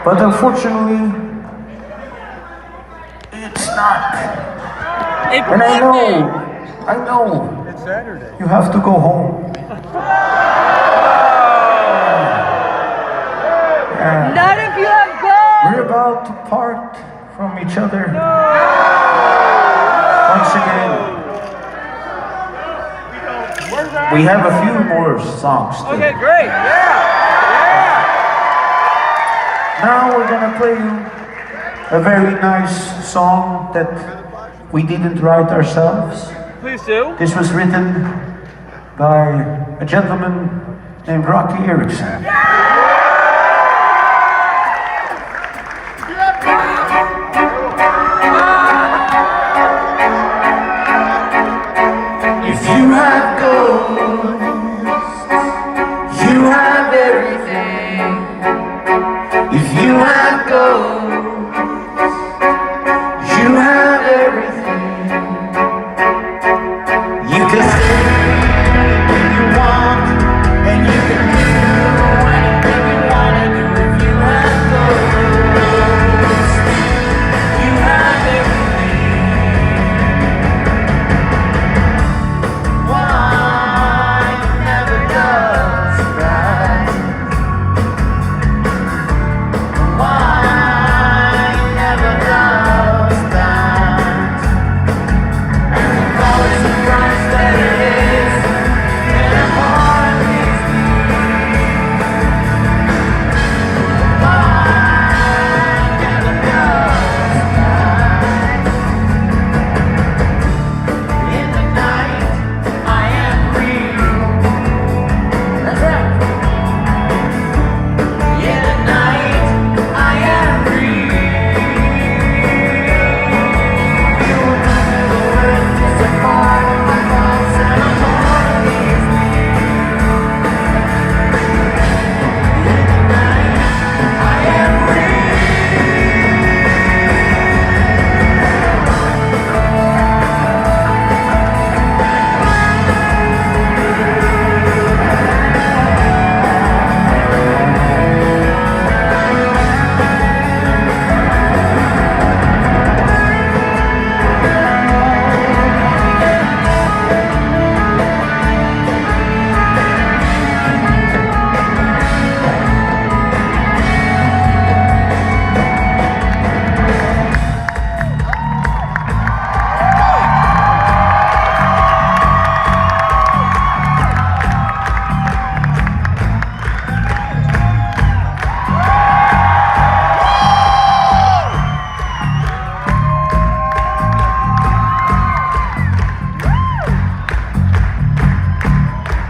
But unfortunately, it's not. And I know, It's Saturday. you have to go home. Yeah. Not if you have gold! We're about to part from each other. Once again. We have a few more songs. Okay, great. Yeah. Now we're gonna play you a very nice song that we didn't write ourselves. Please do. This was written by a gentleman named Rocky Erickson. If you have gold, you have everything. If you have gold, you have everything. You can say anything you want, and you can do anything you want to do. If you have gold, you have everything. Why never does that? Why never does that? And we call it the price that it is, and our heart is why never does that? In the night, I am real. That's right. In the night, I am real. The earth is a part of my thoughts, and my heart is in the night, I am real.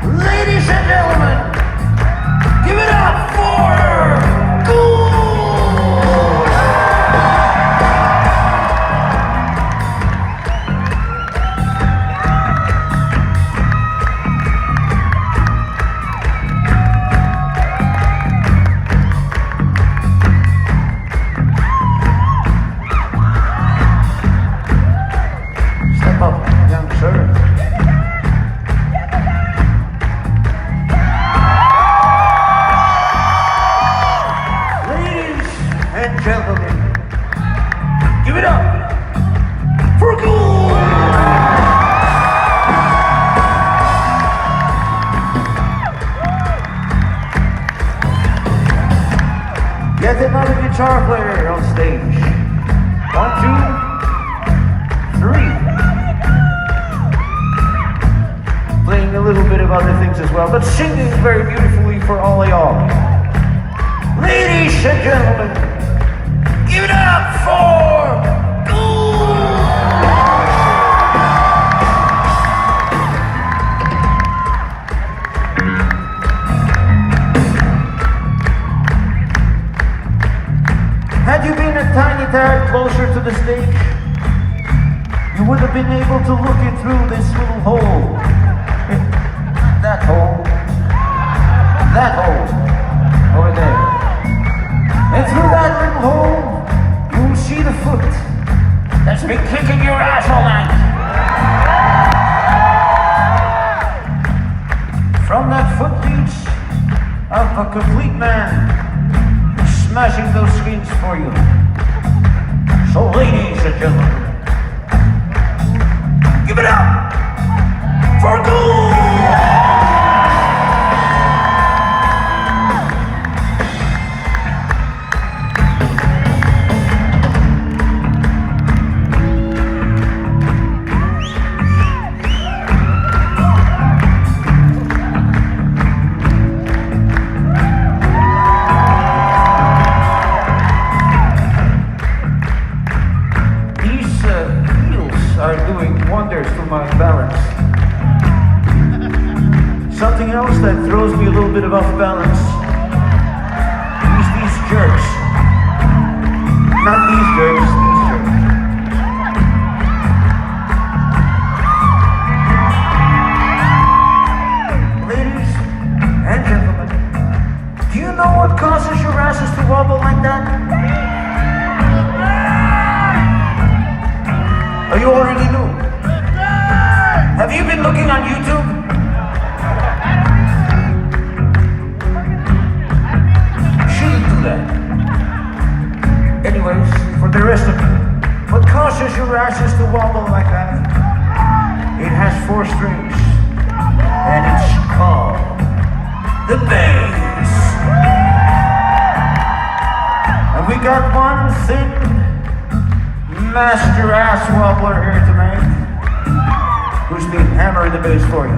Ladies and gentlemen, give it up for Ghoul! Step up, young sir. Ladies and gentlemen, give it up for Ghoul! Yet another guitar player on stage. 1, 2, 3. Playing a little bit of other things as well, but singing very beautifully for all of y'all. Ladies and gentlemen, give it up for Ghoul! Had you been a tiny tad closer to the stage, you would have been able to look it through this little hole. That hole. That hole. Over there. And through that little hole, you'll see the foot that's been kicking your ass all night. From that foot beats of a complete man, smashing those screens for you. So, ladies and gentlemen, give it up for Gould! My balance. Something else that throws me a little bit of off balance is these jerks. Not these jerks, these jerks. Ladies and gentlemen, do you know what causes your asses to wobble like that? Oh, you already knew. Have you been looking on YouTube? Shouldn't do that. Anyways, for the rest of you, what causes your asses to wobble like that? It has 4 strings, and it's called the bass. And we got one thin master ass wobbler here tonight, who's been hammering the bass for you.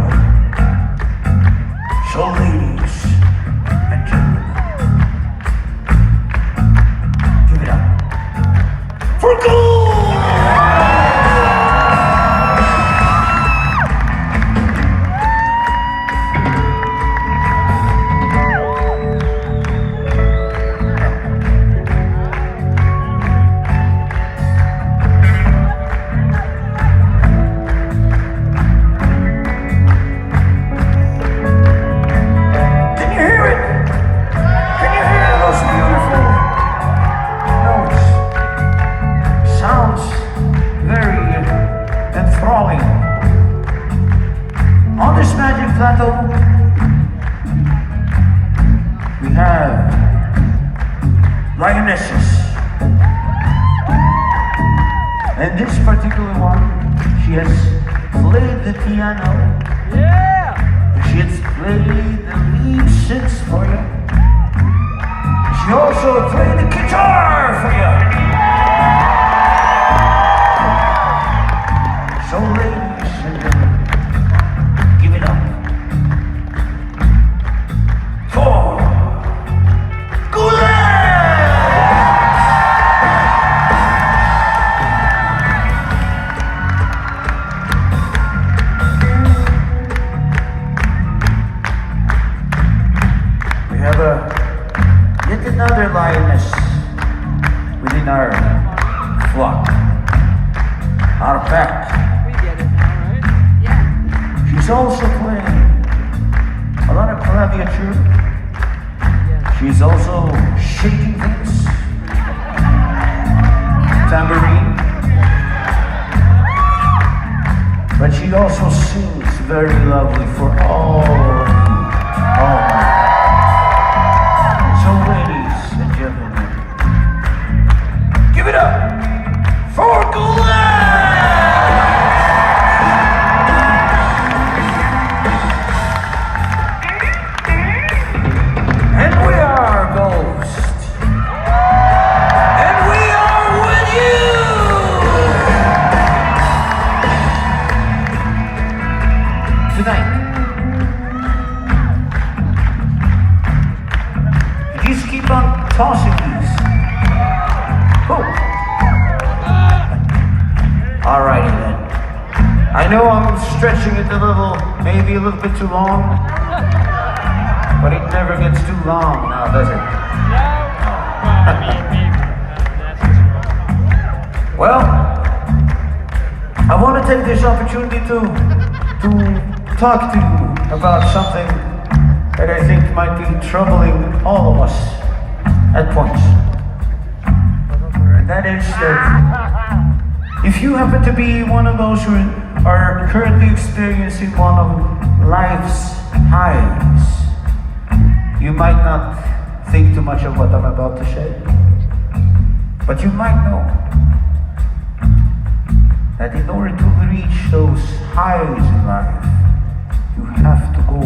So, ladies and gentlemen, give it up for Gould! On this magic plateau, we have lionesses. And this particular one, she has played the piano. Yeah! She has played the lead synths for you. She also played the guitar for you. So, ladies and gentlemen, give it up for Gould! We have yet another lioness within our flock, our pack. She's also playing a lot of claviature. She's also shaking things, tambourine. But she also sings very lovely for all of you. All. So, ladies and gentlemen, give it up for Gould! Just keep on tossing these. Cool. Alrighty then. I know I'm stretching it maybe a little bit too long, but it never gets too long now, does it? Well, I want to take this opportunity to talk to you about something that I think might be troubling all of us at points. And that is that if you happen to be one of those who are currently experiencing one of life's highs, you might not think too much of what I'm about to say, but you might know that in order to reach those highs in life, you have to go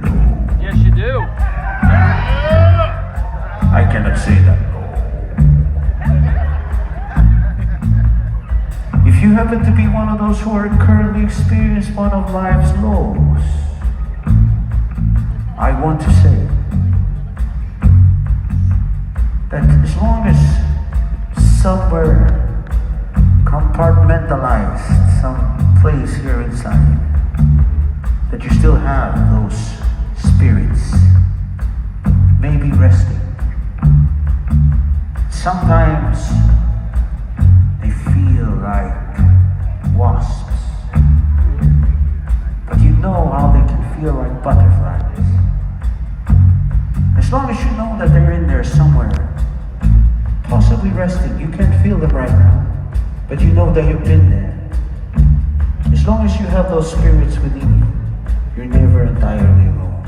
low. Yes, you do. I cannot say that. If you happen to be one of those who are currently experiencing one of life's lows, I want to say that as long as somewhere compartmentalized, some place here inside, that you still have those spirits, maybe resting. Sometimes they feel like wasps, but you know how they can feel like butterflies. As long as you know that they're in there somewhere, possibly resting. You can't feel them right now, but you know that you've been there. As long as you have those spirits within you, you're never entirely alone.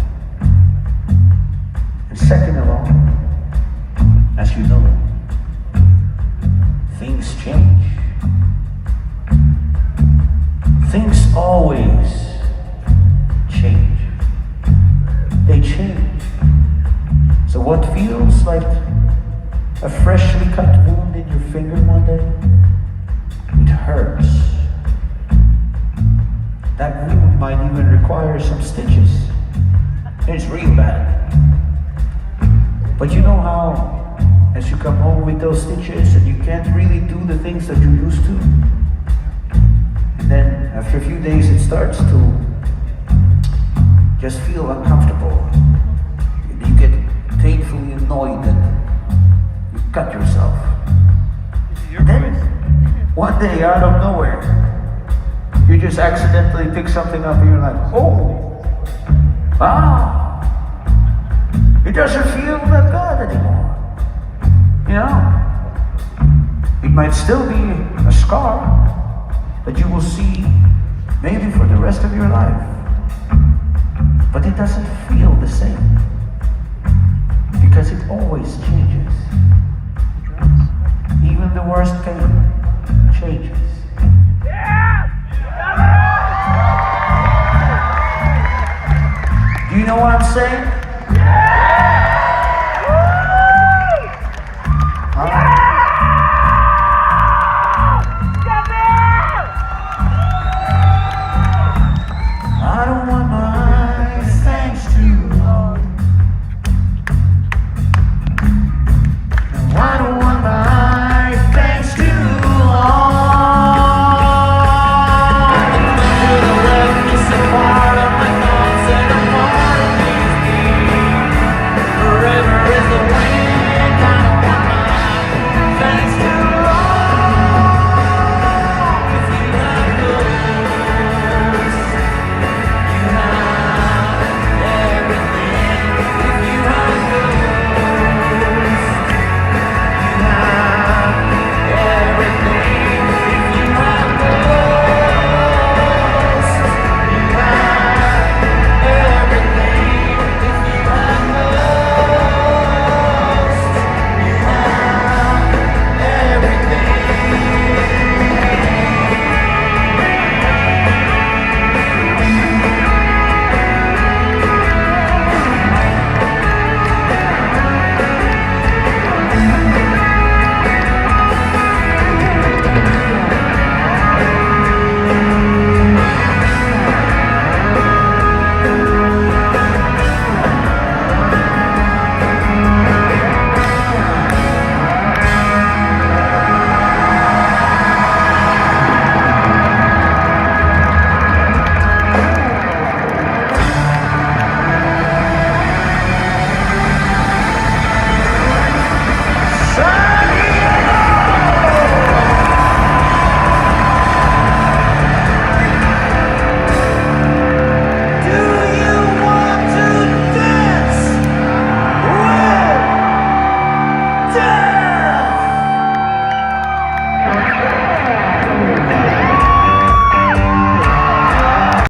And second of all, as you know, things change. Things always change. They change. So what feels like a freshly cut wound in your finger one day, it hurts. That wound might even require some stitches. It's real bad. But you know how, as you come home with those stitches and you can't really do the things that you used to, and then after a few days it starts to just feel uncomfortable. You get painfully annoyed that you cut yourself. Then, one day out of nowhere, you just accidentally pick something up and you're like, oh, wow, it doesn't feel that bad anymore. You know, it might still be a scar that you will see maybe for the rest of your life, but it doesn't feel the same because it always changes. Even the worst pain changes. Do you know what I'm saying?